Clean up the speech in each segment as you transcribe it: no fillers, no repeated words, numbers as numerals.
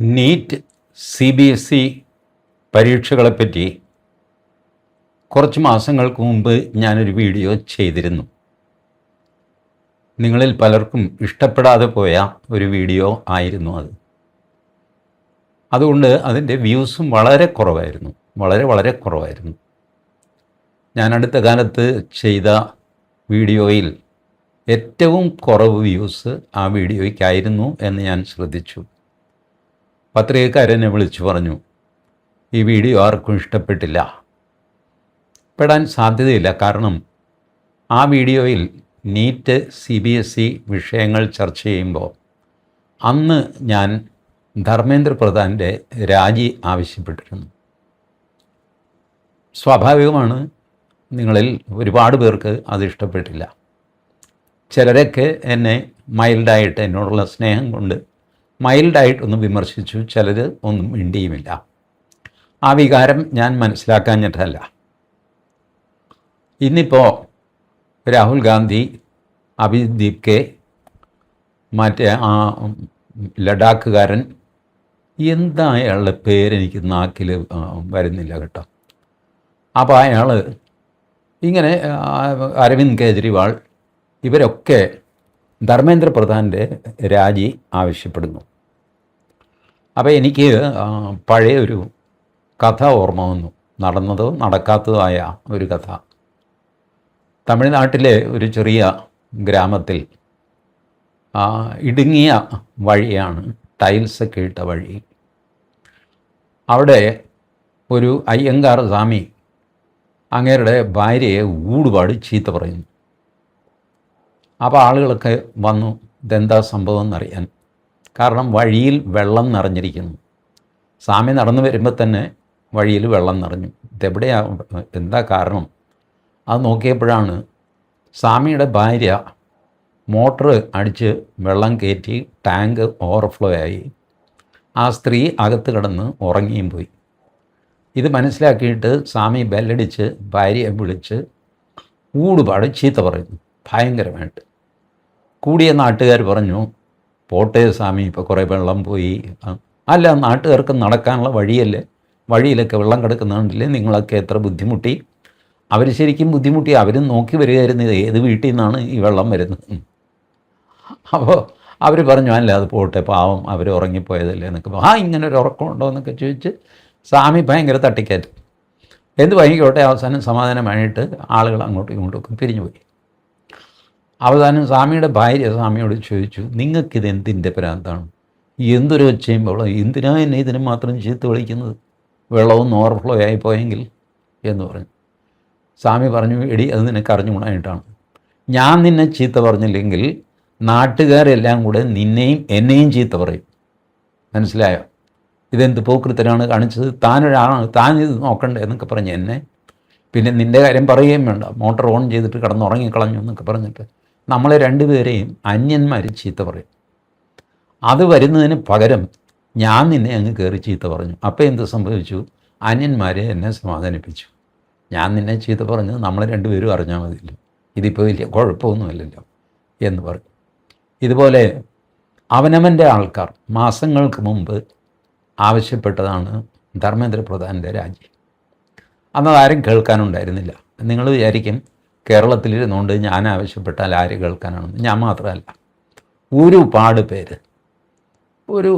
NEET CBSE പരീക്ഷകളെപ്പറ്റി കുറച്ച് മാസങ്ങൾക്ക് മുമ്പ് ഞാനൊരു വീഡിയോ ചെയ്തിരുന്നു. നിങ്ങളിൽ പലർക്കും ഇഷ്ടപ്പെടാതെ പോയ ഒരു വീഡിയോ ആയിരുന്നു അത്. അതുകൊണ്ട് അതിൻ്റെ വ്യൂസും വളരെ കുറവായിരുന്നു, വളരെ കുറവായിരുന്നു. ഞാൻ അടുത്ത കാലത്ത് ചെയ്ത വീഡിയോയിൽ ഏറ്റവും കുറവ് വ്യൂസ് ആ വീഡിയോയ്ക്കായിരുന്നു എന്ന് ഞാൻ ശ്രദ്ധിച്ചു. പത്രികക്കാരെന്നെ വിളിച്ചു പറഞ്ഞു, ഈ വീഡിയോ ആർക്കും ഇഷ്ടപ്പെട്ടില്ല. പെടാൻ സാധ്യതയില്ല. കാരണം ആ വീഡിയോയിൽ നീറ്റ് CBSE വിഷയങ്ങൾ ചർച്ച ചെയ്യുമ്പോൾ അന്ന് ഞാൻ ധർമ്മേന്ദ്ര പ്രധാൻ്റെ രാജി ആവശ്യപ്പെട്ടിരുന്നു. സ്വാഭാവികമാണ്, നിങ്ങളിൽ ഒരുപാട് പേർക്ക് അത് ഇഷ്ടപ്പെട്ടില്ല. ചിലരൊക്കെ എന്നെ മൈൽഡായിട്ട്, എന്നോടുള്ള സ്നേഹം കൊണ്ട് മൈൽഡായിട്ടൊന്ന് വിമർശിച്ചു. ചിലർ ഒന്നും മിണ്ടിയുമില്ല. ആ വികാരം ഞാൻ മനസ്സിലാക്കാഞ്ഞിട്ടല്ല. ഇന്നിപ്പോൾ രാഹുൽ ഗാന്ധി, അഭിദീപ് കെ, മറ്റേ ആ ലഡാക്കുകാരൻ, എന്താ അയാളുടെ പേരെനിക്ക് നാക്കിൽ വരുന്നില്ല കേട്ടോ. അപ്പോൾ അയാൾ ഇങ്ങനെ അരവിന്ദ് കെജ്രിവാൾ, ഇവരൊക്കെ ധർമ്മേന്ദ്ര പ്രധാൻ്റെ രാജി ആവശ്യപ്പെടുന്നു. അപ്പോൾ എനിക്ക് പഴയൊരു കഥ ഓർമ്മ വന്നു. നടന്നതോ നടക്കാത്തതോ ആയ ഒരു കഥ. തമിഴ്നാട്ടിലെ ഒരു ചെറിയ ഗ്രാമത്തിൽ ഇടുങ്ങിയ വഴിയാണ്, ടൈൽസൊക്കെ ഇട്ട വഴി. അവിടെ ഒരു അയ്യങ്കാർ സ്വാമി അങ്ങേരുടെ ഭാര്യയെ ഊടുപാട് ചീത്ത പറയുന്നു. അപ്പോൾ ആളുകളൊക്കെ വന്നു ഇതെന്താ സംഭവം എന്നറിയാൻ. കാരണം വഴിയിൽ വെള്ളം നിറഞ്ഞിരിക്കുന്നു. സ്വാമി നടന്നു വരുമ്പോൾ തന്നെ വഴിയിൽ വെള്ളം നിറഞ്ഞു. ഇതെവിടെയാണ്, എന്താ കാരണം? അത് നോക്കിയപ്പോഴാണ് സ്വാമിയുടെ ഭാര്യ മോട്ടർ അടിച്ച് വെള്ളം കയറ്റി ടാങ്ക് ഓവർഫ്ലോ ആയി. ആ സ്ത്രീ അകത്ത് കിടന്ന് ഉറങ്ങിയും പോയി. ഇത് മനസ്സിലാക്കിയിട്ട് സ്വാമി ബെല്ലടിച്ച് ഭാര്യയെ വിളിച്ച് ഊടുപാട് ചീത്ത പറയുന്നു, ഭയങ്കരമായിട്ട്. കൂടിയ നാട്ടുകാർ പറഞ്ഞു, പോട്ടെ സ്വാമി, ഇപ്പോൾ കുറേ വെള്ളം പോയി. അല്ല, നാട്ടുകാർക്ക് നടക്കാനുള്ള വഴിയല്ലേ, വഴിയിലൊക്കെ വെള്ളം കിടക്കുന്നുണ്ടല്ലേ, നിങ്ങളൊക്കെ എത്ര ബുദ്ധിമുട്ടി. അവർ ശരിക്കും ബുദ്ധിമുട്ടി. അവരും നോക്കി വരികയായിരുന്നു ഏത് വീട്ടിൽ നിന്നാണ് ഈ വെള്ളം വരുന്നത്. അപ്പോൾ അവർ പറഞ്ഞു, അല്ല അത് പോട്ടെ, പാവം അവർ ഉറങ്ങിപ്പോയതല്ലേ എന്നൊക്കെ. ഇങ്ങനെ ഒരു ഉറക്കമുണ്ടോ എന്നൊക്കെ ചോദിച്ച് സ്വാമി ഭയങ്കര തട്ടിക്കയറ്റ്. എന്ത് വൈകിക്കോട്ടെ, അവസാനം സമാധാനമായിട്ട് ആളുകൾ അങ്ങോട്ടും ഇങ്ങോട്ടും പിരിഞ്ഞുപോയി. അവസാനം സ്വാമിയുടെ ഭാര്യ സ്വാമിയോട് ചോദിച്ചു, നിങ്ങൾക്കിത് എന്തിൻ്റെ ഭ്രാന്താണ്? എന്തൊരു ഒച്ചയുമ്പോൾ എന്തിനാ എന്നെ ഇതിന് മാത്രം ചീത്ത വിളിക്കുന്നത്? വെള്ളമൊന്നും ഓവർഫ്ലോ ആയിപ്പോയെങ്കിൽ എന്ന് പറഞ്ഞു. സ്വാമി പറഞ്ഞു, എടി, അത് നിനക്ക് അറിഞ്ഞുകൂടായിട്ടാണ്. ഞാൻ നിന്നെ ചീത്ത പറഞ്ഞില്ലെങ്കിൽ നാട്ടുകാരെല്ലാം കൂടെ നിന്നെയും എന്നെയും ചീത്ത പറയും. മനസ്സിലായോ? ഇതെന്ത് പോക്കൃത്തരാണ് കാണിച്ചത്, താനൊരാളാണ്, താൻ ഇത് നോക്കണ്ടേ എന്നൊക്കെ പറഞ്ഞ് എന്നെ, പിന്നെ നിൻ്റെ കാര്യം പറയുകയും വേണ്ട, മോട്ടോർ ഓൺ ചെയ്തിട്ട് കിടന്നുറങ്ങിക്കളഞ്ഞു എന്നൊക്കെ പറഞ്ഞിട്ട് നമ്മളെ രണ്ടുപേരെയും അന്യന്മാർ ചീത്ത പറയും. അത് വരുന്നതിന് പകരം ഞാൻ നിന്നെ അങ്ങ് കയറി ചീത്ത പറഞ്ഞു. അപ്പോൾ എന്ത് സംഭവിച്ചു? അന്യന്മാർ എന്നെ സമാധാനിപ്പിച്ചു. ഞാൻ നിന്നെ ചീത്ത പറഞ്ഞത് നമ്മളെ രണ്ടുപേരും അറിഞ്ഞാൽ മതിയല്ലോ, ഇതിപ്പോൾ വലിയ കുഴപ്പമൊന്നുമില്ലല്ലോ എന്ന് പറയും. ഇതുപോലെ അവനവൻ്റെ ആൾക്കാർ മാസങ്ങൾക്ക് മുമ്പ് ആവശ്യപ്പെട്ടതാണ് ധർമ്മേന്ദ്ര പ്രധാൻ്റെ രാജി. അന്നത് ആരും കേൾക്കാനുണ്ടായിരുന്നില്ല. നിങ്ങൾ വിചാരിക്കും കേരളത്തിലിരുന്നുകൊണ്ട് ഞാൻ ആവശ്യപ്പെട്ടാൽ ആര് കേൾക്കാനാണെന്ന്. ഞാൻ മാത്രമല്ല, ഒരുപാട് പേര്, ഒരു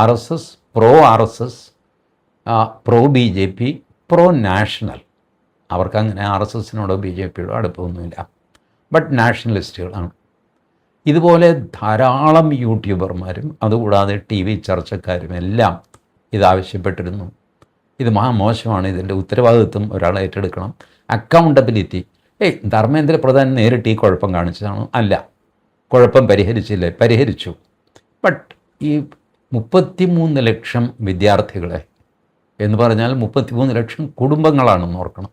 RSS, pro RSS, pro BJP, pro national, അവർക്കങ്ങനെ RSSനോടോ BJPയോടോ അടുപ്പമൊന്നുമില്ല, ബട്ട് നാഷണലിസ്റ്റുകളാണ്. ഇതുപോലെ ധാരാളം യൂട്യൂബർമാരും അതുകൂടാതെ TV ചർച്ചക്കാരും എല്ലാം ഇതാവശ്യപ്പെട്ടിരുന്നു. ഇത് മോശമാണ്, ഇതിൻ്റെ ഉത്തരവാദിത്വം ഒരാൾ ഏറ്റെടുക്കണം, അക്കൗണ്ടബിലിറ്റി. ധർമ്മേന്ദ്ര പ്രധാൻ നേരിട്ട് ഈ കുഴപ്പം കാണിച്ചതാണോ? അല്ല. കുഴപ്പം പരിഹരിച്ചില്ലേ? പരിഹരിച്ചു. ബട്ട് ഈ 33 ലക്ഷം വിദ്യാർത്ഥികളെ എന്ന് പറഞ്ഞാൽ 33 ലക്ഷം കുടുംബങ്ങളാണെന്ന് ഓർക്കണം.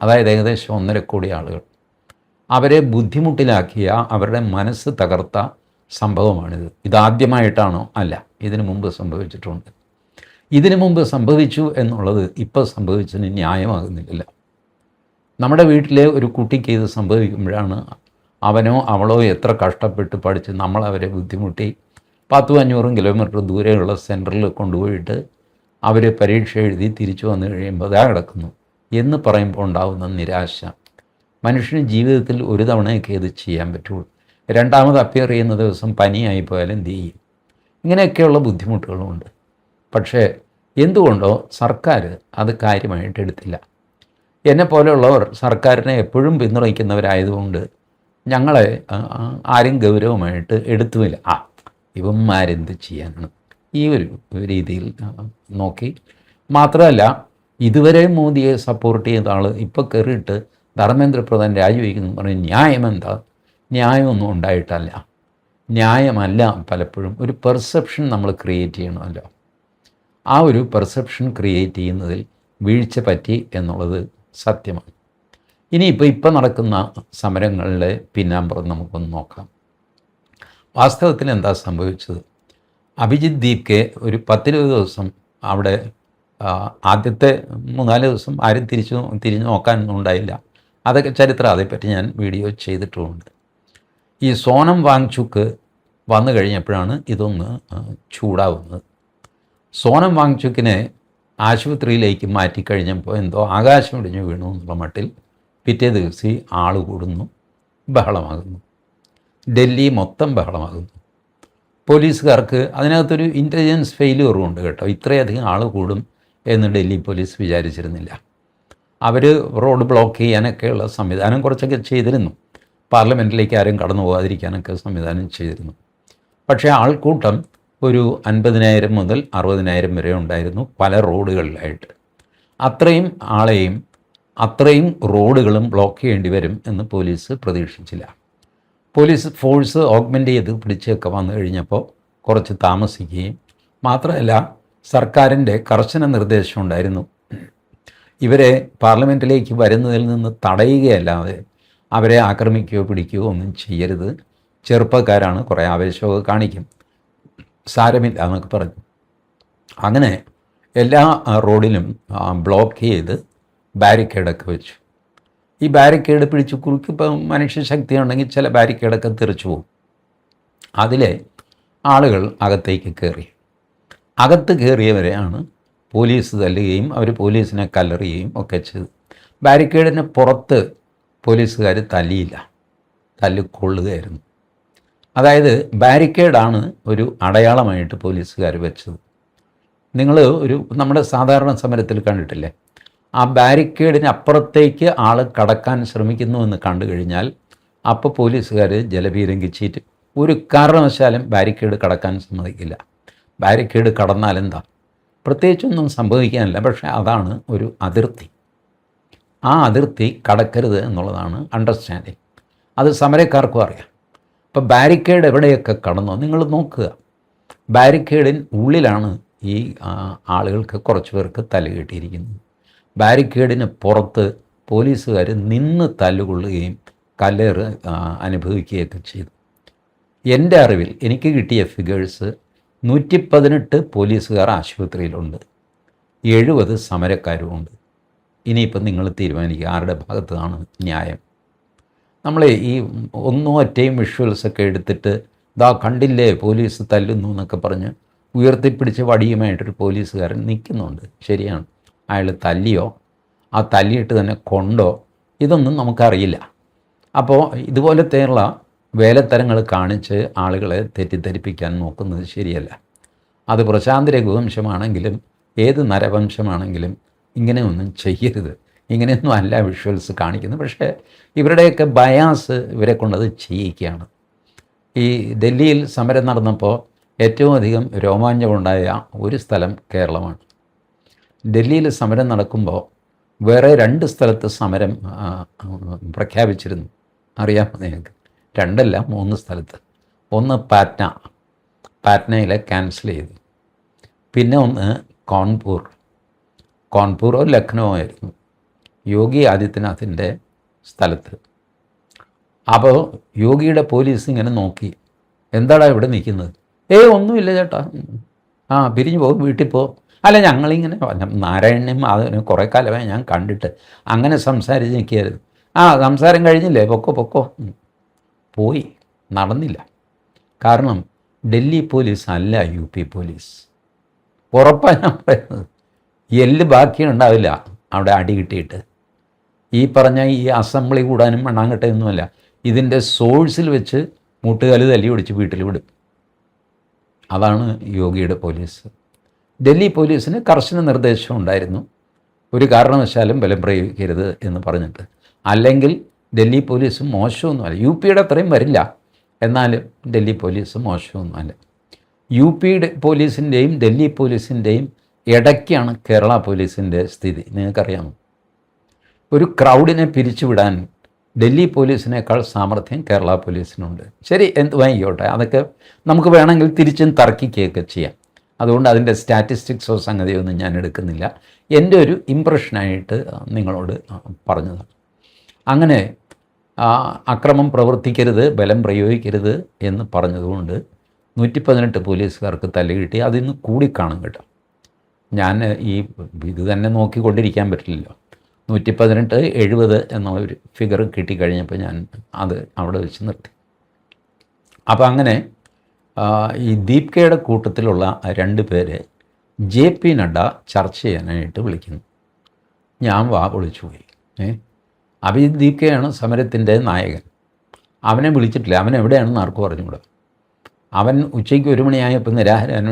അതായത് ഏകദേശം 1.5 കോടി ആളുകൾ. അവരെ ബുദ്ധിമുട്ടിലാക്കിയ, അവരുടെ മനസ്സ് തകർത്ത സംഭവമാണിത്. ഇതാദ്യമായിട്ടാണോ? അല്ല, ഇതിനു മുമ്പ് സംഭവിച്ചിട്ടുണ്ട്. ഇതിനു മുമ്പ് സംഭവിച്ചു എന്നുള്ളത് ഇപ്പോൾ സംഭവിച്ചതിന് ന്യായമാകുന്നില്ല. നമ്മുടെ വീട്ടിലെ ഒരു കുട്ടിക്ക് ഇത് സംഭവിക്കുമ്പോഴാണ് അവനോ അവളോ എത്ര കഷ്ടപ്പെട്ട് പഠിച്ച് നമ്മളവരെ ബുദ്ധിമുട്ടി 10-500 കിലോമീറ്റർ ദൂരെയുള്ള സെൻറ്ററിൽ കൊണ്ടുപോയിട്ട് അവർ പരീക്ഷ എഴുതി തിരിച്ചു വന്നു കഴിയുമ്പോൾ അതാ കിടക്കുന്നു എന്ന് പറയുമ്പോൾ ഉണ്ടാകുന്ന നിരാശ. മനുഷ്യന് ജീവിതത്തിൽ ഒരു തവണയൊക്കെ ഇത് ചെയ്യാൻ പറ്റുള്ളൂ. രണ്ടാമത് അപ്പിയർ ചെയ്യുന്ന ദിവസം പനിയായി പോയാൽ എന്ത് ചെയ്യും? ഇങ്ങനെയൊക്കെയുള്ള ബുദ്ധിമുട്ടുകളുമുണ്ട്. പക്ഷേ എന്തുകൊണ്ടോ സർക്കാർ അത് കാര്യമായിട്ട് എടുത്തില്ല. എന്നെപ്പോലെയുള്ളവർ സർക്കാരിനെ എപ്പോഴും പിന്തുണയ്ക്കുന്നവരായതുകൊണ്ട് ഞങ്ങളെ ആരും ഗൗരവമായിട്ട് എടുത്തുമില്ല. ഇവന്മാരെന്ത് ചെയ്യാനാണ് ഈ ഒരു രീതിയിൽ നോക്കി. മാത്രമല്ല, ഇതുവരെ മോദിയെ സപ്പോർട്ട് ചെയ്ത ആൾ ഇപ്പോൾ കയറിയിട്ട് ധർമ്മേന്ദ്ര പ്രധാൻ രാജിവെക്കുന്നു പറഞ്ഞ് ന്യായം എന്താ? ന്യായമൊന്നും ഉണ്ടായിട്ടല്ല. ന്യായമല്ല, പലപ്പോഴും ഒരു പെർസെപ്ഷൻ നമ്മൾ ക്രിയേറ്റ് ചെയ്യണമല്ലോ. ആ ഒരു പെർസെപ്ഷൻ ക്രിയേറ്റ് ചെയ്യുന്നതിൽ വീഴ്ച പറ്റി എന്നുള്ളത് സത്യമാണ്. ഇനിയിപ്പോൾ നടക്കുന്ന സമരങ്ങളുടെ പിന്നാമ്പുറം നമുക്കൊന്ന് നോക്കാം. വാസ്തവത്തിൽ എന്താ സംഭവിച്ചത്? അഭിജിത്ത് ദീപ്കെ ഒരു 10-20 ദിവസം അവിടെ ആദ്യത്തെ 3-4 ദിവസം ആരും തിരിഞ്ഞു നോക്കാനൊന്നും ഉണ്ടായില്ല. അതൊക്കെ ചരിത്രം, അതേപ്പറ്റി ഞാൻ വീഡിയോ ചെയ്തിട്ടുമുണ്ട്. ഈ സോനം വാങ്ചുക്ക് വന്നു കഴിഞ്ഞപ്പോഴാണ് ഇതൊന്ന് ചൂടാവുന്നത്. സോനം വാങ്ചുക്കിനെ ആശുപത്രിയിലേക്ക് മാറ്റിക്കഴിഞ്ഞപ്പോൾ എന്തോ ആകാശം ഇടിഞ്ഞു വീണു എന്നുള്ള മട്ടിൽ പിറ്റേ ദിവസം ആൾ കൂടുന്നു, ബഹളമാകുന്നു. ഡൽഹി മൊത്തം ബഹളമാകുന്നു. പോലീസുകാർക്ക് അതിനകത്തൊരു ഇൻ്റലിജൻസ് ഫെയിലിയറും ഉണ്ട് കേട്ടോ. ഇത്രയധികം ആൾ കൂടും എന്ന് ഡൽഹി പോലീസ് വിചാരിച്ചിരുന്നില്ല. അവർ റോഡ് ബ്ലോക്ക് ചെയ്യാനൊക്കെയുള്ള സംവിധാനം കുറച്ചൊക്കെ ചെയ്തിരുന്നു. പാർലമെൻറ്റിലേക്ക് ആരും കടന്നു പോകാതിരിക്കാനൊക്കെ സംവിധാനം ചെയ്തിരുന്നു. പക്ഷേ ആൾക്കൂട്ടം ഒരു 50,000 മുതൽ 60,000 വരെ ഉണ്ടായിരുന്നു പല റോഡുകളിലായിട്ട്. അത്രയും ആളെയും അത്രയും റോഡുകളും ബ്ലോക്ക് ചെയ്യേണ്ടി വരും എന്ന് പോലീസ് പ്രതീക്ഷിച്ചില്ല. പോലീസ് ഫോഴ്സ് ഓഗ്മെൻ്റ് ചെയ്ത് പിടിച്ചൊക്കെ വന്നു കഴിഞ്ഞപ്പോൾ കുറച്ച് താമസിക്കുകയും, മാത്രമല്ല സർക്കാരിൻ്റെ കർശന നിർദ്ദേശം ഉണ്ടായിരുന്നു, ഇവരെ പാർലമെൻറ്റിലേക്ക് വരുന്നതിൽ നിന്ന് തടയുകയല്ലാതെ അവരെ ആക്രമിക്കുകയോ പിടിക്കുകയോ ഒന്നും ചെയ്യരുത്. ചെറുപ്പക്കാരാണ്, കുറേ ആവേശമൊക്കെ കാണിക്കും, സാരമില്ല എന്നൊക്കെ പറഞ്ഞു. അങ്ങനെ എല്ലാ റോഡിലും ബ്ലോക്ക് ചെയ്ത് ബാരിക്കേഡൊക്കെ വെച്ചു. ഈ ബാരിക്കേഡ് പിടിച്ച് കുറുക്കിപ്പോൾ മനുഷ്യശക്തി ഉണ്ടെങ്കിൽ ചില ബാരിക്കേഡൊക്കെ തെറിച്ചു പോകും. അതിലെ ആളുകൾ അകത്തേക്ക് കയറി. അകത്ത് കയറിയവരെയാണ് പോലീസ് തല്ലുകയും അവർ പോലീസിനെ കല്ലെറിയുകയും ഒക്കെ ചെയ്തു. ബാരിക്കേഡിന് പുറത്ത് പോലീസുകാർ തല്ലിയില്ല, തല്ലിക്കൊള്ളുകയായിരുന്നു. അതായത് ബാരിക്കേഡാണ് ഒരു അടയാളമായിട്ട് പോലീസുകാർ വെച്ചത്. നിങ്ങൾ നമ്മുടെ സാധാരണ സമരത്തിൽ കണ്ടിട്ടില്ലേ, ആ ബാരിക്കേഡിന് അപ്പുറത്തേക്ക് ആൾ കടക്കാൻ ശ്രമിക്കുന്നുവെന്ന് കണ്ടു കഴിഞ്ഞാൽ അപ്പോൾ പോലീസുകാർ ജലപീരങ്കിച്ചിട്ട് ഒരു കാരണവശാലും ബാരിക്കേഡ് കടക്കാൻ സമ്മതിക്കില്ല. ബാരിക്കേഡ് കടന്നാലെന്താ, പ്രത്യേകിച്ചൊന്നും സംഭവിക്കാനില്ല, പക്ഷേ അതാണ് ഒരു അതിർത്തി. ആ അതിർത്തി കടക്കരുത് എന്നുള്ളതാണ് അണ്ടർസ്റ്റാൻഡിങ്. അത് സമരക്കാർക്കും അറിയാം. ഇപ്പോൾ ബാരിക്കേഡ് എവിടെയൊക്കെ കടന്നോ നിങ്ങൾ നോക്കുക. ബാരിക്കേഡിന് ഉള്ളിലാണ് ഈ ആളുകൾക്ക് കുറച്ച് പേർക്ക് തല്ലുകെട്ടിയിരിക്കുന്നത്. ബാരിക്കേഡിന് പുറത്ത് പോലീസുകാർ നിന്ന് തല്ലുകൊള്ളുകയും കല്ലേറ് അനുഭവിക്കുകയൊക്കെ ചെയ്തു. എൻ്റെ അറിവിൽ എനിക്ക് കിട്ടിയ ഫിഗേഴ്സ് 118 പോലീസുകാർ ആശുപത്രിയിലുണ്ട്, 70 സമരക്കാരുമുണ്ട്. ഇനിയിപ്പം നിങ്ങൾ തീരുമാനിക്കുക ആരുടെ ഭാഗത്താണ് ന്യായം. നമ്മൾ ഈ ഒന്നും ഒറ്റയും വിഷ്വൽസൊക്കെ എടുത്തിട്ട് ദാ കണ്ടില്ലേ പോലീസ് തല്ലുന്നു എന്നൊക്കെ പറഞ്ഞ് ഉയർത്തിപ്പിടിച്ച് വടിയുമായിട്ടൊരു പോലീസുകാരൻ നിൽക്കുന്നുണ്ട്. ശരിയാണ്, അയാൾ തല്ലിയോ ആ തല്ലിയിട്ട് തന്നെ കൊണ്ടോ ഇതൊന്നും നമുക്കറിയില്ല. അപ്പോൾ ഇതുപോലത്തെയുള്ള വേലത്തരങ്ങൾ കാണിച്ച് ആളുകളെ തെറ്റിദ്ധരിപ്പിക്കാൻ നോക്കുന്നത് ശരിയല്ല. അത് പ്രശാന്ത് രഘുവംശമാണെങ്കിലും ഏത് നരവംശമാണെങ്കിലും ഇങ്ങനെയൊന്നും ചെയ്യരുത്. ഇങ്ങനെയൊന്നും അല്ല വിഷ്വൽസ് കാണിക്കുന്നത്. പക്ഷേ ഇവരുടെയൊക്കെ ബയാസ് ഇവരെ കൊണ്ടത് ചെയ്യിക്കുകയാണ്. ഈ ഡൽഹിയിൽ സമരം നടന്നപ്പോൾ ഏറ്റവും അധികം രോമാഞ്ചമുണ്ടായ ഒരു സ്ഥലം കേരളമാണ്. ഡൽഹിയിൽ സമരം നടക്കുമ്പോൾ വേറെ 2 സ്ഥലത്ത് സമരം പ്രഖ്യാപിച്ചിരുന്നു. അറിയാമോ നിങ്ങൾക്ക്? 2 അല്ല 3 സ്ഥലത്ത്. ഒന്ന് പാറ്റ്നയിലെ ക്യാൻസൽ ചെയ്തു. പിന്നെ ഒന്ന് കോൺപൂറോ ലക്നൗ ആയിരുന്നു, യോഗി ആദിത്യനാഥിൻ്റെ സ്ഥലത്ത്. അപ്പോൾ യോഗിയുടെ പോലീസ് ഇങ്ങനെ നോക്കി, എന്താടാ ഇവിടെ നിൽക്കുന്നത്? ഒന്നുമില്ല ചേട്ടാ, പിരിഞ്ഞു പോകും, വീട്ടിൽ പോ. അല്ല ഞങ്ങളിങ്ങനെ നാരായണനും അതിന് കുറേ കാലമായി ഞാൻ കണ്ടിട്ട് അങ്ങനെ സംസാരിച്ച് നിൽക്കരുത്. സംസാരം കഴിഞ്ഞില്ലേ, പൊക്കോ. പോയി, നടന്നില്ല. കാരണം ഡൽഹി പോലീസ് അല്ല യു പി പോലീസ്. ഉറപ്പാണ് ഞാൻ പറയുന്നത്. എല്ല് ബാക്കിയുണ്ടാവില്ല അവിടെ അടി കിട്ടിയിട്ട്. ഈ പറഞ്ഞ ഈ അസംബ്ലി കൂടാനും മണ്ണാങ്കട്ടയൊന്നുമല്ല, ഇതിൻ്റെ സോഴ്സിൽ വെച്ച് മുട്ടുകാല് തല്ലി ഒടിച്ച് വീട്ടിൽ വിടും. അതാണ് യോഗിയുടെ പോലീസ്. ഡൽഹി പോലീസിന് കർശന നിർദ്ദേശം ഉണ്ടായിരുന്നു, ഒരു കാരണവശാലും ബലം പ്രയോഗിക്കരുത് എന്ന് പറഞ്ഞിട്ട്. അല്ലെങ്കിൽ ഡൽഹി പോലീസ് മോശമൊന്നുമല്ല, യു പിയുടെ അത്രയും വരില്ല, എന്നാലും ഡൽഹി പോലീസ് മോശമൊന്നുമല്ല. യു പിയുടെ പോലീസിൻ്റെയും ഡൽഹി പോലീസിൻ്റെയും ഇടയ്ക്കാണ് കേരള പോലീസിൻ്റെ സ്ഥിതി. നിങ്ങൾക്കറിയാമോ? ഒരു ക്രൗഡിനെ പിരിച്ചുവിടാൻ ഡൽഹി പോലീസിനേക്കാൾ സാമർഥ്യം കേരള പോലീസിനുണ്ട്. ശരി, എന്ത് വാങ്ങിക്കോട്ടെ, അതൊക്കെ നമുക്ക് വേണമെങ്കിൽ തിരിച്ചും തർക്കിക്കുകയൊക്കെ ചെയ്യാം. അതുകൊണ്ട് അതിൻ്റെ സ്റ്റാറ്റിസ്റ്റിക്സോ സംഗതിയൊന്നും ഞാൻ എടുക്കുന്നില്ല. എൻ്റെ ഒരു ഇമ്പ്രഷനായിട്ട് നിങ്ങളോട് പറഞ്ഞതാണ്. അങ്ങനെ അക്രമം പ്രവർത്തിക്കരുത്, ബലം പ്രയോഗിക്കരുത് എന്ന് പറഞ്ഞതുകൊണ്ട് 118 പോലീസുകാർക്ക് തല്ലുകിട്ടി. അതിന്ന് കൂടിക്കാണും കേട്ടോ. ഞാൻ ഇത് തന്നെ നോക്കിക്കൊണ്ടിരിക്കാൻ പറ്റില്ലല്ലോ. 118, 70 എന്നുള്ളൊരു ഫിഗർ കിട്ടിക്കഴിഞ്ഞപ്പോൾ ഞാൻ അത് അവിടെ വെച്ച് നിർത്തി. അപ്പോൾ അങ്ങനെ ഈ ദീപ്കയുടെ കൂട്ടത്തിലുള്ള 2 പേരെ JP നഡ്ഡ ചർച്ച ചെയ്യാനായിട്ട് വിളിക്കുന്നു. ഞാൻ വാ പൊളിച്ചു പോയി. അപ്പോൾ ഈ ദീപ്കയാണ് സമരത്തിൻ്റെ നായകൻ. അവനെ വിളിച്ചിട്ടില്ല. അവൻ എവിടെയാണെന്ന് ആർക്കും അറിഞ്ഞുകൂടാ. അവൻ ഉച്ചയ്ക്ക് 1 മണിയായപ്പോൾ നിരാഹാരം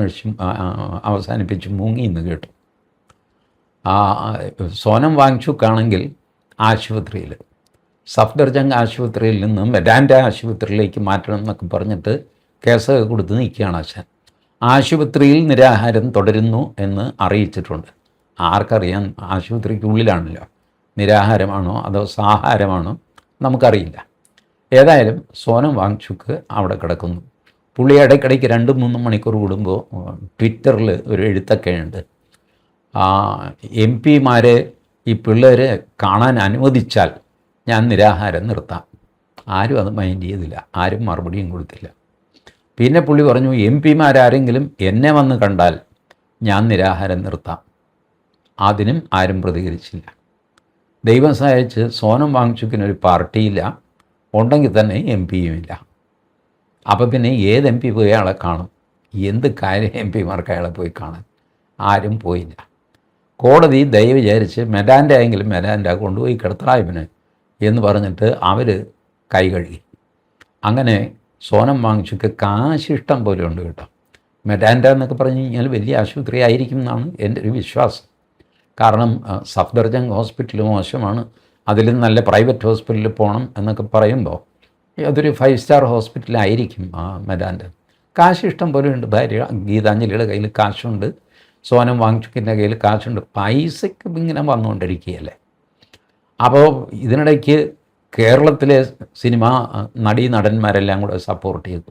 അവസാനിപ്പിച്ച് മുങ്ങി എന്ന് കേട്ടു. സോനം വാങ്ചുക്കാണെങ്കിൽ ആശുപത്രിയിൽ, സഫ്ദർജംഗ് ആശുപത്രിയിൽ നിന്ന് മെഡാൻഡ ആശുപത്രിയിലേക്ക് മാറ്റണം എന്നൊക്കെ പറഞ്ഞിട്ട് കേസൊക്കെ കൊടുത്ത് നിൽക്കുകയാണ് ആശാൻ. ആശുപത്രിയിൽ നിരാഹാരം തുടരുന്നു എന്ന് അറിയിച്ചിട്ടുണ്ട്. ആർക്കറിയാം? ആശുപത്രിക്കുള്ളിലാണല്ലോ. നിരാഹാരമാണോ അതോ സാഹാരമാണോ നമുക്കറിയില്ല. ഏതായാലും സോനം വാങ്ചുക്ക് അവിടെ കിടക്കുന്നു. പുള്ളി ഇടയ്ക്കിടയ്ക്ക് 2-3 മണിക്കൂർ കൂടുമ്പോൾ ട്വിറ്ററിൽ ഒരു എഴുത്തൊക്കെ ഉണ്ട്. MP-മാരെ ഈ പിള്ളേരെ കാണാൻ അനുവദിച്ചാൽ ഞാൻ നിരാഹാരം നിർത്താം. ആരും അത് മൈൻഡ് ചെയ്തില്ല, ആരും മറുപടിയും കൊടുത്തില്ല. പിന്നെ പുള്ളി പറഞ്ഞു, MP-മാരാരെങ്കിലും എന്നെ വന്ന് കണ്ടാൽ ഞാൻ നിരാഹാരം നിർത്താം. അതിനും ആരും പ്രതികരിച്ചില്ല. ദൈവം സഹായിച്ച് സോനം വാങ്ചുക്കിനൊരു പാർട്ടിയില്ല, ഉണ്ടെങ്കിൽ തന്നെ MP-യും ഇല്ല. അപ്പം പിന്നെ ഏത് MP പോയി അയാളെ കാണും? എന്ത് കാര്യം MP-മാർക്ക് അയാളെ പോയി കാണാൻ? ആരും പോയില്ല. കോടതി ദയ വിചാരിച്ച് മെഡാൻഡ ആയെങ്കിലും മെഡാൻഡ കൊണ്ടുപോയി കിടത്തറായ്മന് എന്ന് പറഞ്ഞിട്ട് അവർ കൈ കഴുകി. അങ്ങനെ സോനം വാങ്ചുക്ക് കാശിഷ്ടം പോലെ ഉണ്ട് കേട്ടോ. മെഡാൻഡ എന്നൊക്കെ പറഞ്ഞു കഴിഞ്ഞാൽ വലിയ ആശുപത്രി ആയിരിക്കും എന്നാണ് എൻ്റെ ഒരു വിശ്വാസം. കാരണം സഫ്ദർജംഗ് ഹോസ്പിറ്റൽ മോശമാണ്, അതിലും നല്ല പ്രൈവറ്റ് ഹോസ്പിറ്റലിൽ പോകണം എന്നൊക്കെ പറയുമ്പോൾ അതൊരു 5 സ്റ്റാർ ഹോസ്പിറ്റലായിരിക്കും മെഡാൻഡ. കാശിഷ്ടം പോലെ ഉണ്ട്. ഭാര്യ ഗീതാഞ്ജലിയുടെ കയ്യിൽ കാശുണ്ട്, സോനം വാങ്ചുക്കിൻ്റെ കയ്യിൽ കാശുണ്ട്. പൈസയ്ക്ക് ഇങ്ങനെ വന്നുകൊണ്ടിരിക്കുകയല്ലേ. അപ്പോൾ ഇതിനിടയ്ക്ക് കേരളത്തിലെ സിനിമാ നടന്മാരെല്ലാം കൂടെ സപ്പോർട്ട് ചെയ്തു.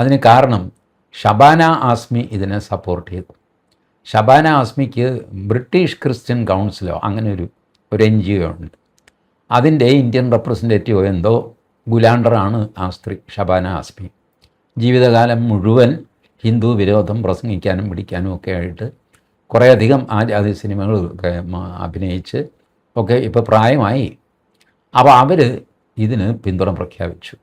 അതിന് കാരണം ഷബാന ആസ്മി ഇതിനെ സപ്പോർട്ട് ചെയ്തു. ഷബാന ആസ്മിക്ക് ബ്രിട്ടീഷ് ക്രിസ്ത്യൻ കൗൺസിലോ അങ്ങനെ ഒരു NGO ഉണ്ട്. അതിൻ്റെ ഇന്ത്യൻ റെപ്രസെൻറ്റേറ്റീവോ എന്തോ ഗുലാണ്ടറാണ് ആ സ്ത്രീ ഷബാന ആസ്മി. ജീവിതകാലം മുഴുവൻ ഹിന്ദു വിരോധം പ്രസംഗിക്കാനും പിടിക്കാനും ഒക്കെ ആയിട്ട് കുറേയധികം ആ ജാതി സിനിമകൾ അഭിനയിച്ച് ഒക്കെ ഇപ്പോൾ പ്രായമായി. അപ്പോൾ അവർ ഇതിന് പിന്തുണ പ്രഖ്യാപിച്ചു.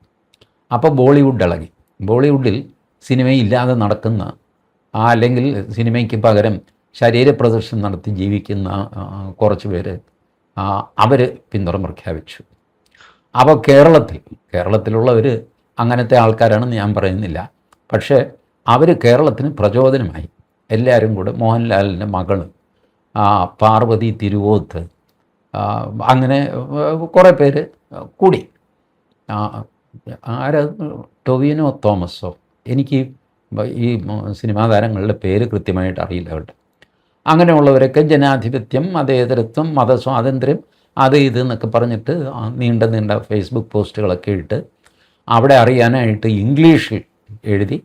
അപ്പോൾ ബോളിവുഡ് ഇളകി. ബോളിവുഡിൽ സിനിമയില്ലാതെ നടക്കുന്ന അല്ലെങ്കിൽ സിനിമയ്ക്ക് പകരം ശരീരപ്രദർശനം നടത്തി ജീവിക്കുന്ന കുറച്ച് പേര് അവർ പിന്തുണ പ്രഖ്യാപിച്ചു. അപ്പോൾ കേരളത്തിലുള്ളവർ അങ്ങനത്തെ ആൾക്കാരാണെന്ന് ഞാൻ പറയുന്നില്ല, പക്ഷേ അവർ കേരളത്തിന് പ്രചോദനമായി. എല്ലാവരും കൂടെ മോഹൻലാലിൻ്റെ മകൾ പാർവതി തിരുവോത്ത്, അങ്ങനെ കുറേ പേര് കൂടി. ടൊവിനോ തോമസോ, എനിക്ക് ഈ സിനിമാ താരങ്ങളുടെ പേര് കൃത്യമായിട്ട് അറിയില്ല കേട്ടോ. അങ്ങനെയുള്ളവരൊക്കെ ജനാധിപത്യം, മതേതരത്വം, മതസ്വാതന്ത്ര്യം, അത് ഇത് എന്നൊക്കെ പറഞ്ഞിട്ട് നീണ്ട ഫേസ്ബുക്ക് പോസ്റ്റുകളൊക്കെ ഇട്ട് അവിടെ അറിയാനായിട്ട് ഇംഗ്ലീഷിൽ എഴുതി,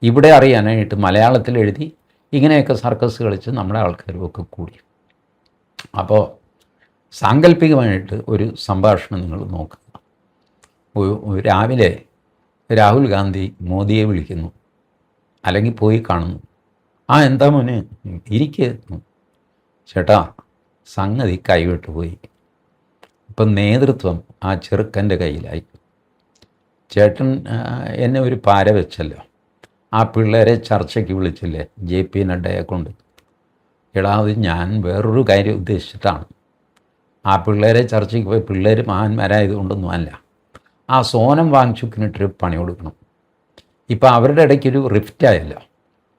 ഇവിടെ അറിയാനായിട്ട് മലയാളത്തിൽ എഴുതി, ഇങ്ങനെയൊക്കെ സർക്കസ് കളിച്ച് നമ്മുടെ ആൾക്കാരുമൊക്കെ കൂടി. അപ്പോൾ സാങ്കല്പികമായിട്ട് ഒരു സംഭാഷണം നിങ്ങൾ നോക്കുക. രാവിലെ രാഹുൽ ഗാന്ധി മോദിയെ വിളിക്കുന്നു, അല്ലെങ്കിൽ പോയി കാണുന്നു. എന്താ മോനെ ഇരിക്ക്. ചേട്ടാ സംഗതി കൈവിട്ടു പോയി. ഇപ്പം നേതൃത്വം ആ ചെറുക്കൻ്റെ കയ്യിലായി. ചേട്ടൻ എന്നെ ഒരു പാര വെച്ചല്ലോ, ആ പിള്ളേരെ ചർച്ചയ്ക്ക് വിളിച്ചില്ലേ JP നഡ്ഡയെ കൊണ്ട്. എടാ അത് ഞാൻ വേറൊരു കാര്യം ഉദ്ദേശിച്ചിട്ടാണ്. ആ പിള്ളേരെ ചർച്ചയ്ക്ക് പോയി പിള്ളേർ മഹാന്മാരായതുകൊണ്ടൊന്നും അല്ല. ആ സോനം വാങ്ചുക്കിനിട്ടൊരു പണി കൊടുക്കണം. ഇപ്പം അവരുടെ ഇടയ്ക്കൊരു റിഫ്റ്റായല്ലോ.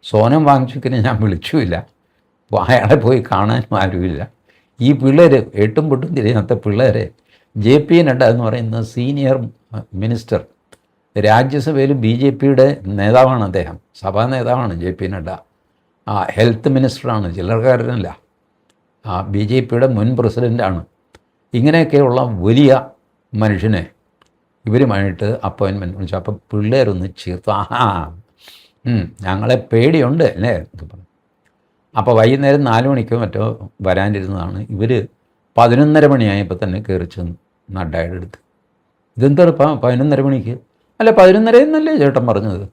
സോനം വാങ്ചുക്കിനെ ഞാൻ വിളിച്ചുമില്ല, അയാളെ പോയി കാണാനും ആരുമില്ല. ഈ പിള്ളേർ എട്ടും പൊട്ടും തിരിയാത്ത പിള്ളേരെ JP നഡ്ഡ എന്ന് പറയുന്ന സീനിയർ മിനിസ്റ്റർ, രാജ്യസഭയിൽ BJPയുടെ നേതാവാണ് അദ്ദേഹം, സഭാ നേതാവാണ് JP നഡ്ഡ. ഹെൽത്ത് മിനിസ്റ്ററാണ്, ചില്ലറക്കാരനല്ല. BJPയുടെ മുൻ പ്രസിഡൻ്റാണ്. ഇങ്ങനെയൊക്കെയുള്ള വലിയ മനുഷ്യനെ ഇവരുമായിട്ട് അപ്പോയിൻമെൻറ്റ് വിളിച്ചു. അപ്പോൾ പിള്ളേരൊന്ന് ചീർത്തു, ഞങ്ങളെ പേടിയുണ്ട് അല്ലേ എന്നൊക്കെ പറഞ്ഞു. അപ്പോൾ വൈകുന്നേരം 4 മണിക്കോ മറ്റോ വരാനിരുന്നതാണ്. ഇവർ 11:30 മണിയായപ്പോൾ തന്നെ കയറി ചെന്നു നഡ്ഡയുടെ അടുത്ത്. ഇതെന്താണ് 11:30 മണിക്ക്? അല്ല 11:30 എന്നല്ലേ ചേട്ടൻ പറഞ്ഞത്?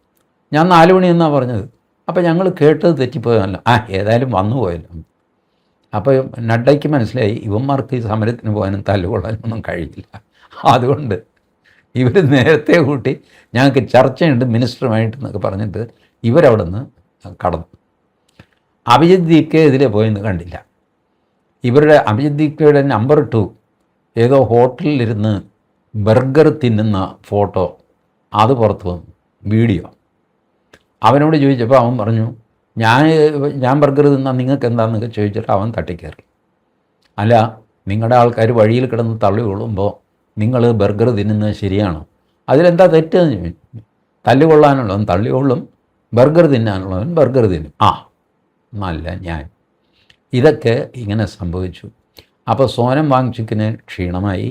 ഞാൻ 4 മണിയെന്നാണ് പറഞ്ഞത്. അപ്പോൾ ഞങ്ങൾ കേട്ടത് തെറ്റിപ്പോയതല്ല. ഏതായാലും വന്നു പോയല്ലോ. അപ്പോൾ നഡ്ഡയ്ക്ക് മനസ്സിലായി ഇവന്മാർക്ക് ഈ സമരത്തിന് പോകാനും തല്ലുകൊള്ളാനൊന്നും കഴിയില്ല. അതുകൊണ്ട് ഇവർ നേരത്തെ കൂട്ടി ഞങ്ങൾക്ക് ചർച്ചയുണ്ട് മിനിസ്റ്ററുമായിട്ടെന്നൊക്കെ പറഞ്ഞിട്ട് ഇവരവിടെ നിന്ന് കടന്നു. അഭിജിത്ത് ദീപ്കെ എതിരെ പോയെന്ന് കണ്ടില്ല. ഇവരുടെ അഭിജിത്ത് ദീപ്കയുടെ നമ്പർ 2 ഏതോ ഹോട്ടലിലിരുന്ന് ബർഗർ തിന്നുന്ന ഫോട്ടോ അത് പുറത്ത് വന്നു, വീഡിയോ. അവനോട് ചോദിച്ചപ്പോൾ അവൻ പറഞ്ഞു ഞാൻ ബർഗർ തിന്നാൽ നിങ്ങൾക്ക് എന്താണെന്നൊക്കെ ചോദിച്ചിട്ട് അവൻ തട്ടിക്കയറി. അല്ല, നിങ്ങളുടെ ആൾക്കാർ വഴിയിൽ കിടന്ന് തള്ളി കൊള്ളുമ്പോൾ നിങ്ങൾ ബർഗർ തിന്നുന്നത് ശരിയാണോ? അതിലെന്താ തെറ്റെന്ന് ചോദിച്ചു. തല്ലുകൊള്ളാനുള്ളവൻ തള്ളിക്കൊള്ളും, ബർഗർ തിന്നാനുള്ളവൻ ബർഗർ തിന്നും. നല്ല ഞാൻ. ഇതൊക്കെ ഇങ്ങനെ സംഭവിച്ചു. അപ്പോൾ സോനം വാങ്ചുക്കിന് ക്ഷീണമായി.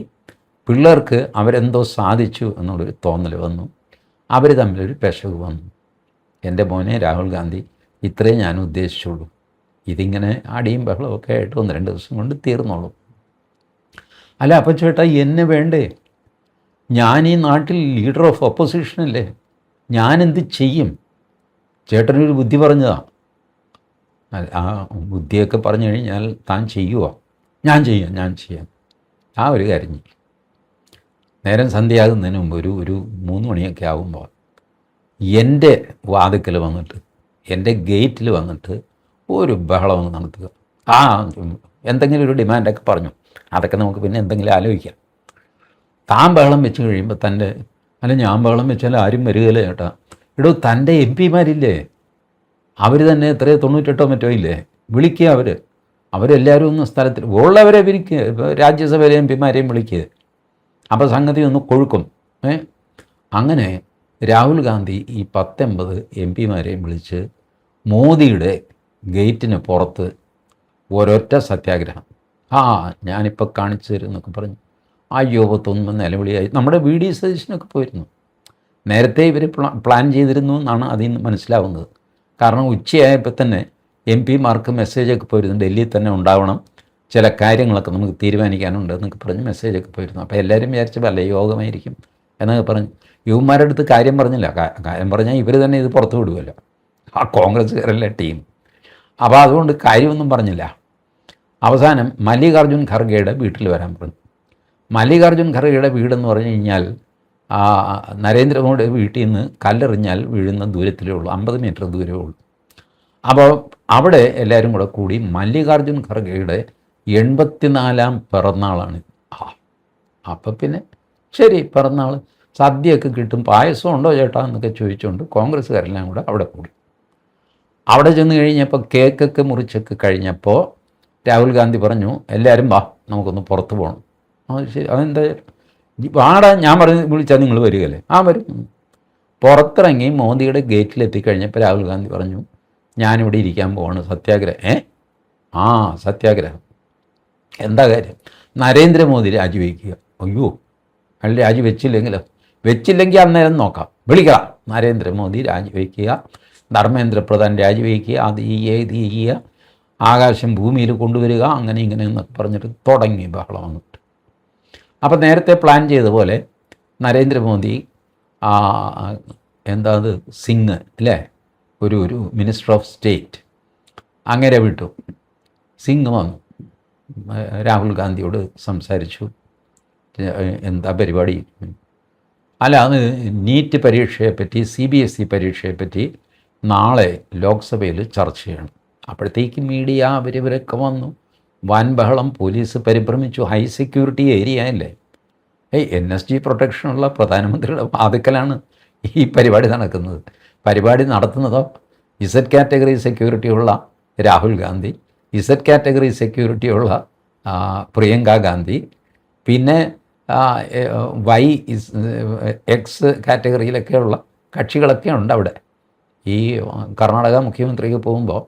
പിള്ളേർക്ക് അവരെന്തോ സാധിച്ചു എന്നുള്ളൊരു തോന്നൽ വന്നു. അവർ തമ്മിലൊരു പെശക് വന്നു. എൻ്റെ മോനെ രാഹുൽ ഗാന്ധി, ഇത്രേ ഞാൻ ഉദ്ദേശിച്ചുള്ളൂ. ഇതിങ്ങനെ അടിയും ബഹളമൊക്കെ ആയിട്ട് 1-2 ദിവസം കൊണ്ട് തീർന്നോളും. അല്ല അപ്പം ചേട്ടാ എന്നെ വേണ്ടേ? ഞാൻ ഈ നാട്ടിൽ ലീഡർ ഓഫ് ഒപ്പോസിഷനല്ലേ, ഞാനെന്ത് ചെയ്യും? ചേട്ടനൊരു ബുദ്ധി പറഞ്ഞതാണ്. ആ ബുദ്ധിയൊക്കെ പറഞ്ഞു കഴിഞ്ഞാൽ താൻ ചെയ്യുമോ? ഞാൻ ചെയ്യാം. ആ ഒരു കാര്യം ചെയ്യും. നേരം സന്ധ്യയാകുന്നതിന് മുമ്പ് ഒരു 3 മണിയൊക്കെ ആകുമ്പോൾ എൻ്റെ വാതിക്കൽ വന്നിട്ട്, എൻ്റെ ഗേറ്റിൽ വന്നിട്ട് ഒരു ബഹളം നടത്തുക. എന്തെങ്കിലും ഒരു ഡിമാൻഡൊക്കെ പറഞ്ഞു, അതൊക്കെ നമുക്ക് പിന്നെ എന്തെങ്കിലും ആലോചിക്കാം. താൻ ബഹളം വെച്ച് കഴിയുമ്പോൾ അല്ല ഞാൻ ബഹളം വെച്ചാൽ ആരും വരികയില്ല ചേട്ടാ. തൻ്റെ MP മാരില്ലേ, അവർ തന്നെ എത്രയോ 98 മറ്റോ ഇല്ലേ, വിളിക്കുക. അവരെല്ലാവരും ഒന്ന് സ്ഥലത്തിൽ ഉള്ളവരെ വിളിക്കുക. ഇപ്പോൾ രാജ്യസഭയിലെ MP മാരെയും വിളിക്കുക. അപ്പോൾ സംഗതി ഒന്ന് കൊഴുക്കും. അങ്ങനെ രാഹുൽ ഗാന്ധി ഈ 19 MP മാരെയും വിളിച്ച് മോദിയുടെ ഗേറ്റിന് പുറത്ത് ഒരൊറ്റ സത്യാഗ്രഹം. ഞാനിപ്പോൾ കാണിച്ചു തരും എന്നൊക്കെ പറഞ്ഞു. യോഗത്തൊന്നും നിലവിളിയായി. നമ്മുടെ VD സതീശനൊക്കെ പോയിരുന്നു. നേരത്തെ ഇവർ പ്ലാൻ ചെയ്തിരുന്നു എന്നാണ് അതിൽ നിന്ന് മനസ്സിലാവുന്നത്. കാരണം ഉച്ചയായപ്പോൾ തന്നെ MP മാർക്ക് മെസ്സേജൊക്കെ പോയിരുന്നു, ഡൽഹിയിൽ തന്നെ ഉണ്ടാവണം, ചില കാര്യങ്ങളൊക്കെ നമുക്ക് തീരുമാനിക്കാനുണ്ട് എന്നൊക്കെ പറഞ്ഞ് മെസ്സേജൊക്കെ പോയിരുന്നു. അപ്പോൾ എല്ലാവരും വിചാരിച്ചു വല്ല യോഗമായിരിക്കും എന്നൊക്കെ പറഞ്ഞു. യുവമാരുടെ അടുത്ത് കാര്യം പറഞ്ഞില്ല. കാര്യം പറഞ്ഞാൽ ഇവർ തന്നെ ഇത് പുറത്തു വിടുമല്ലോ, കോൺഗ്രസ്സുകാരല്ലേ ടീം. അപ്പോൾ അതുകൊണ്ട് കാര്യമൊന്നും പറഞ്ഞില്ല. അവസാനം മല്ലികാർജുൻ ഖർഗെയുടെ വീട്ടിൽ വരാൻ പറഞ്ഞു. മല്ലികാർജുൻ ഖർഗെയുടെ വീടെന്ന് പറഞ്ഞു കഴിഞ്ഞാൽ നരേന്ദ്രമോദിയുടെ വീട്ടിൽ നിന്ന് കല്ലെറിഞ്ഞാൽ വീഴുന്ന ദൂരത്തിലേ ഉള്ളൂ, 50 മീറ്റർ ദൂരമേ ഉള്ളൂ. അപ്പോൾ അവിടെ എല്ലാവരും കൂടെ കൂടി മല്ലികാർജുൻ ഖർഗെയുടെ 84ാം പിറന്നാളാണ്. അപ്പം പിന്നെ ശരി, പിറന്നാൾ സദ്യയൊക്കെ കിട്ടും, പായസം ഉണ്ടോ ചേട്ടാ എന്നൊക്കെ ചോദിച്ചുകൊണ്ട് കോൺഗ്രസ്സുകാരെല്ലാം കൂടെ അവിടെ കൂടി. അവിടെ ചെന്ന് കഴിഞ്ഞപ്പോൾ കേക്കൊക്കെ മുറിച്ചൊക്കെ കഴിഞ്ഞപ്പോൾ രാഹുൽ ഗാന്ധി പറഞ്ഞു, എല്ലാവരും വാ നമുക്കൊന്ന് പുറത്ത് പോകണം. ശരി, അതെന്താ വാടാ, ഞാൻ വിളിച്ചാൽ നിങ്ങൾ വരികയല്ലേ? വരും. പുറത്തിറങ്ങി മോദിയുടെ ഗേറ്റിലെത്തിക്കഴിഞ്ഞപ്പോൾ രാഹുൽ ഗാന്ധി പറഞ്ഞു, ഞാനിവിടെ ഇരിക്കാൻ പോവാണ്, സത്യാഗ്രഹം. സത്യാഗ്രഹം എന്താ കാര്യം? നരേന്ദ്രമോദി രാജിവെക്കുക. അയ്യോ, അയാൾ വെച്ചില്ലെങ്കിൽ അന്നേരം നോക്കാം, വിളിക്കാം. നരേന്ദ്രമോദി രാജിവെക്കുക, ധർമ്മേന്ദ്ര പ്രധാൻ രാജിവെക്കുക, അത് ചെയ്യുക, ആകാശം ഭൂമിയിൽ കൊണ്ടുവരിക, അങ്ങനെ ഇങ്ങനെ എന്നൊക്കെ പറഞ്ഞിട്ട് തുടങ്ങി ബഹളം വന്നിട്ട്. അപ്പോൾ നേരത്തെ പ്ലാൻ ചെയ്ത പോലെ നരേന്ദ്രമോദി സിംഗ് അല്ലേ, ഒരു മിനിസ്റ്റർ ഓഫ് സ്റ്റേറ്റ് അങ്ങനെ വിട്ടു. സിംഗ് വന്നു, രാഹുൽ ഗാന്ധിയോട് സംസാരിച്ചു. എന്താ പരിപാടി? അല്ല, അത് നീറ്റ് പരീക്ഷയെപ്പറ്റി, CBSE പരീക്ഷയെപ്പറ്റി നാളെ ലോക്സഭയിൽ ചർച്ച ചെയ്യണം. അപ്പോഴത്തേക്ക് മീഡിയ അവരിവരൊക്കെ വന്നു, വൻ ബഹളം, പോലീസ് പരിഭ്രമിച്ചു. ഹൈ സെക്യൂരിറ്റി ഏരിയ അല്ലേ. NSG പ്രൊട്ടക്ഷനുള്ള പ്രധാനമന്ത്രിയുടെ വാതിക്കലാണ് ഈ പരിപാടി നടക്കുന്നത്. പരിപാടി നടത്തുന്നതോ ഇസഡ് കാറ്റഗറി സെക്യൂരിറ്റിയുള്ള രാഹുൽ ഗാന്ധി, ഇസഡ് കാറ്റഗറി സെക്യൂരിറ്റിയുള്ള പ്രിയങ്ക ഗാന്ധി, പിന്നെ എക്സ് കാറ്റഗറിയിലൊക്കെയുള്ള കക്ഷികളൊക്കെ ഉണ്ട് അവിടെ. ഈ കർണാടക മുഖ്യമന്ത്രിക്ക് പോകുമ്പോൾ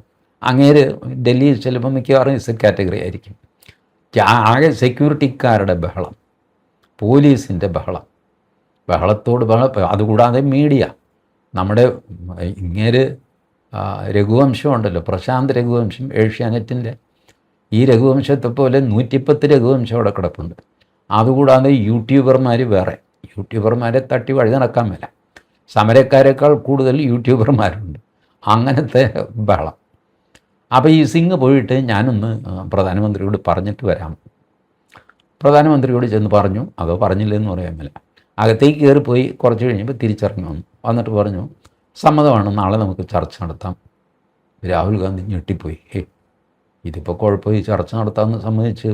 അങ്ങേര് ഡൽഹിയിൽ ചെല്ലുമ്പോൾ മിക്കവാറും ഇസഡ് കാറ്റഗറി ആയിരിക്കും. ആകെ സെക്യൂരിറ്റിക്കാരുടെ ബഹളം, പോലീസിൻ്റെ ബഹളത്തോട് അതുകൂടാതെ മീഡിയ, നമ്മുടെ ഇങ്ങേര് രഘുവംശം ഉണ്ടല്ലോ, പ്രശാന്ത് രഘുവംശം, ഏഷ്യാനെറ്റിൻ്റെ. ഈ രഘുവംശത്തെ പോലെ 110 രഘുവംശം അവിടെ കിടപ്പുണ്ട്. അതുകൂടാതെ യൂട്യൂബർമാർ വേറെ, യൂട്യൂബർമാരെ തട്ടി വഴി നടക്കാൻ മേല. സമരക്കാരേക്കാൾ കൂടുതൽ യൂട്യൂബർമാരുണ്ട്. അങ്ങനത്തെ ബഹളം. അപ്പോൾ ഈ സിംഗ് പോയിട്ട് ഞാനൊന്ന് പ്രധാനമന്ത്രിയോട് പറഞ്ഞിട്ട് വരാം. പ്രധാനമന്ത്രിയോട് ചെന്ന് പറഞ്ഞു, അതോ പറഞ്ഞില്ലെന്ന് പറയാൻ മേല. അകത്തേക്ക് കയറിപ്പോയി കുറച്ച് കഴിഞ്ഞപ്പോൾ തിരിച്ചിറങ്ങി വന്നിട്ട് പറഞ്ഞു, സമ്മതമാണ്, നാളെ നമുക്ക് ചർച്ച നടത്താം. രാഹുൽ ഗാന്ധി ഞെട്ടിപ്പോയി. ഇതിപ്പോൾ കുഴപ്പമില്ല, ചർച്ച നടത്താമെന്ന് സമ്മതിച്ച്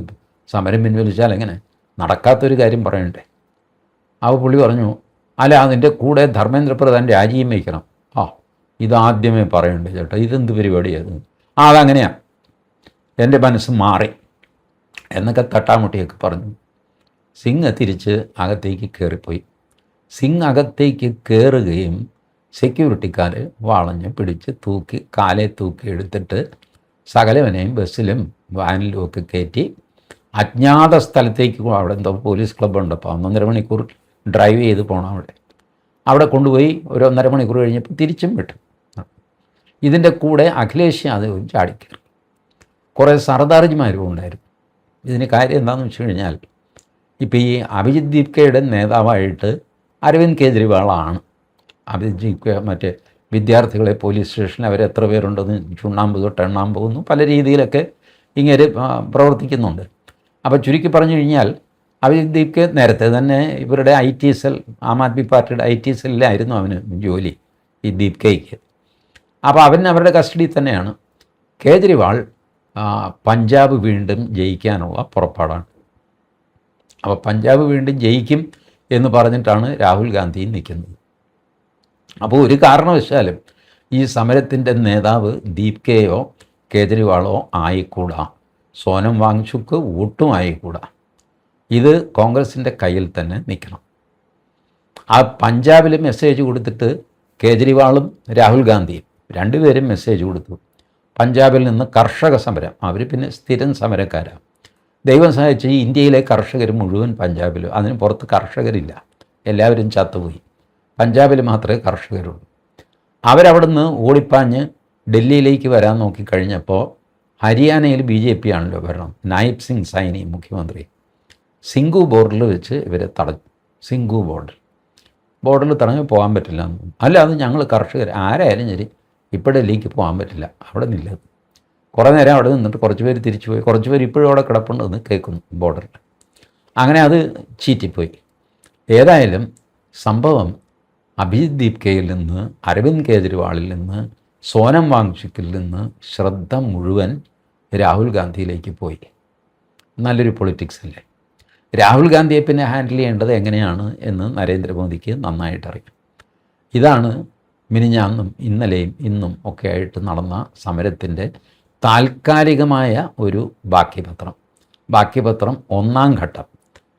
സമരം പിൻവലിച്ചാൽ എങ്ങനെ? നടക്കാത്തൊരു കാര്യം പറയണ്ടേ. അപ്പോൾ പുള്ളി പറഞ്ഞു, അല്ല അതിൻ്റെ കൂടെ ധർമ്മേന്ദ്ര പ്രധാൻ രാജിയും വയ്ക്കണം. ഇതാദ്യമേ പറയണ്ടേ ചേട്ടാ, ഇതെന്ത് പരിപാടിയാണ്? അതങ്ങനെയാണ്, എൻ്റെ മനസ്സ് മാറി എന്നൊക്കെ തട്ടാമുട്ടിയൊക്കെ പറഞ്ഞു. സിംഗ് തിരിച്ച് അകത്തേക്ക് കയറിപ്പോയി. സിംഗ് അകത്തേക്ക് കയറുകയും സെക്യൂരിറ്റിക്കാർ വളഞ്ഞ് പിടിച്ച് കാലെ തൂക്കി എടുത്തിട്ട് സകലവനെയും ബസ്സിലും വാനിലും ഒക്കെ കയറ്റി അജ്ഞാത സ്ഥലത്തേക്ക്, അവിടെ എന്തോ പോലീസ് ക്ലബ്ബുണ്ട്, അപ്പോൾ 1.5 മണിക്കൂർ ഡ്രൈവ് ചെയ്ത് പോകണം. അവിടെ കൊണ്ടുപോയി ഒരു 1.5 മണിക്കൂർ കഴിഞ്ഞപ്പോൾ തിരിച്ചും വിട്ടു. ഇതിൻ്റെ കൂടെ അഖിലേഷ് യാദവും ചാടിക്കയറി. കുറേ സർദാർജിമാരും ഉണ്ടായിരുന്നു. ഇതിന് കാര്യം എന്താണെന്ന് വെച്ച് കഴിഞ്ഞാൽ, ഇപ്പോൾ ഈ അഭിജിത് ദീപ്കയുടെ നേതാവായിട്ട് അരവിന്ദ് കെജ്രിവാളാണ്. അഭിജിത് ദീപ്ക മറ്റേ വിദ്യാർത്ഥികളെ പോലീസ് സ്റ്റേഷനിൽ അവരെത്ര പേരുണ്ടെന്ന് ചുണ്ണാമ്പ് തൊട്ട് എണ്ണാൻ പോകുന്നു, പല രീതിയിലൊക്കെ ഇങ്ങനെ പ്രവർത്തിക്കുന്നുണ്ട്. അപ്പോൾ ചുരുക്കി പറഞ്ഞു കഴിഞ്ഞാൽ, അഭിജിത് ദീപ്ക നേരത്തെ തന്നെ ഇവരുടെ IT സെൽ, ആം ആദ്മി പാർട്ടിയുടെ IT സെല്ലിലായിരുന്നു അവന് ജോലി, ഈ ദീപ്കയ്ക്ക്. അപ്പോൾ അവൻ അവരുടെ കസ്റ്റഡിയിൽ തന്നെയാണ്. കേജ്രിവാൾ പഞ്ചാബ് വീണ്ടും ജയിക്കാനുള്ള പുറപ്പാടാണ്. അപ്പോൾ പഞ്ചാബ് വീണ്ടും ജയിക്കും എന്ന് പറഞ്ഞിട്ടാണ് രാഹുൽ ഗാന്ധി നിൽക്കുന്നത്. അപ്പോൾ ഒരു കാരണവശാലും ഈ സമരത്തിൻ്റെ നേതാവ് ദീപ്കയോ കേജ്രിവാളോ ആയിക്കൂടാ, സോനം വാങ്ചുക്ക് ഒട്ടും ആയിക്കൂടാ. ഇത് കോൺഗ്രസിൻ്റെ കയ്യിൽ തന്നെ നിൽക്കണം. ആ പഞ്ചാബിൽ മെസ്സേജ് കൊടുത്തിട്ട് കേജ്രിവാളും രാഹുൽ ഗാന്ധിയും രണ്ടുപേരും മെസ്സേജ് കൊടുത്തു. പഞ്ചാബിൽ നിന്ന് കർഷക സമരം, അവർ പിന്നെ സ്ഥിരം സമരക്കാരാണ്. ദൈവം സഹായിച്ച് ഇന്ത്യയിലെ കർഷകർ മുഴുവൻ പഞ്ചാബിലും, അതിന് പുറത്ത് കർഷകരില്ല, എല്ലാവരും ചത്തുപോയി. പഞ്ചാബിൽ മാത്രമേ കർഷകരുള്ളൂ. അവരവിടുന്ന് ഓടിപ്പാഞ്ഞ് ഡൽഹിയിലേക്ക് വരാൻ നോക്കിക്കഴിഞ്ഞപ്പോൾ ഹരിയാനയിൽ BJP ആണല്ലോ ഭരണം. നായിബ് സിംഗ് സൈനി മുഖ്യമന്ത്രി. സിംഗു ബോർഡറിൽ വെച്ച് ഇവരെ തടഞ്ഞു. സിംഗു ബോർഡറിൽ തടഞ്ഞ് പോകാൻ പറ്റില്ല. അല്ല, അത് ഞങ്ങൾ കർഷകർ ആരായാലും ശരി ഇപ്പോൾ ഡൽഹിക്ക് പോകാൻ പറ്റില്ല, അവിടെ നില്ലത്. കുറേ നേരം അവിടെ നിന്നിട്ട് കുറച്ച് പേര് തിരിച്ചു പോയി, കുറച്ച് പേര് ഇപ്പോഴും അവിടെ കിടപ്പുണ്ടെന്ന് കേൾക്കുന്നു ബോർഡറിൽ. അങ്ങനെ അത് ചീറ്റിപ്പോയി. ഏതായാലും സംഭവം അഭിജിത് ദീപ്കയിൽ നിന്ന്, അരവിന്ദ് കെജ്രിവാളിൽ നിന്ന്, സോനം വാങ്ചുക്കിൽ നിന്ന് ശ്രദ്ധ മുഴുവൻ രാഹുൽ ഗാന്ധിയിലേക്ക് പോയി. നല്ലൊരു പൊളിറ്റിക്സ് അല്ലേ. രാഹുൽ ഗാന്ധിയെ പിന്നെ ഹാൻഡിൽ ചെയ്യേണ്ടത് എങ്ങനെയാണ് എന്ന് നരേന്ദ്രമോദിക്ക് നന്നായിട്ടറിയാം. ഇതാണ് മിനിഞ്ഞാന്നും ഇന്നലെയും ഇന്നും ഒക്കെ ആയിട്ട് നടന്ന സമരത്തിൻ്റെ താൽക്കാലികമായ ഒരു ബാക്കിപത്രം 1ാം ഘട്ടം.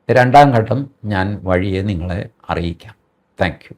2ാം ഘട്ടം ഞാൻ വഴിയെ നിങ്ങളെ അറിയിക്കാം. Thank you.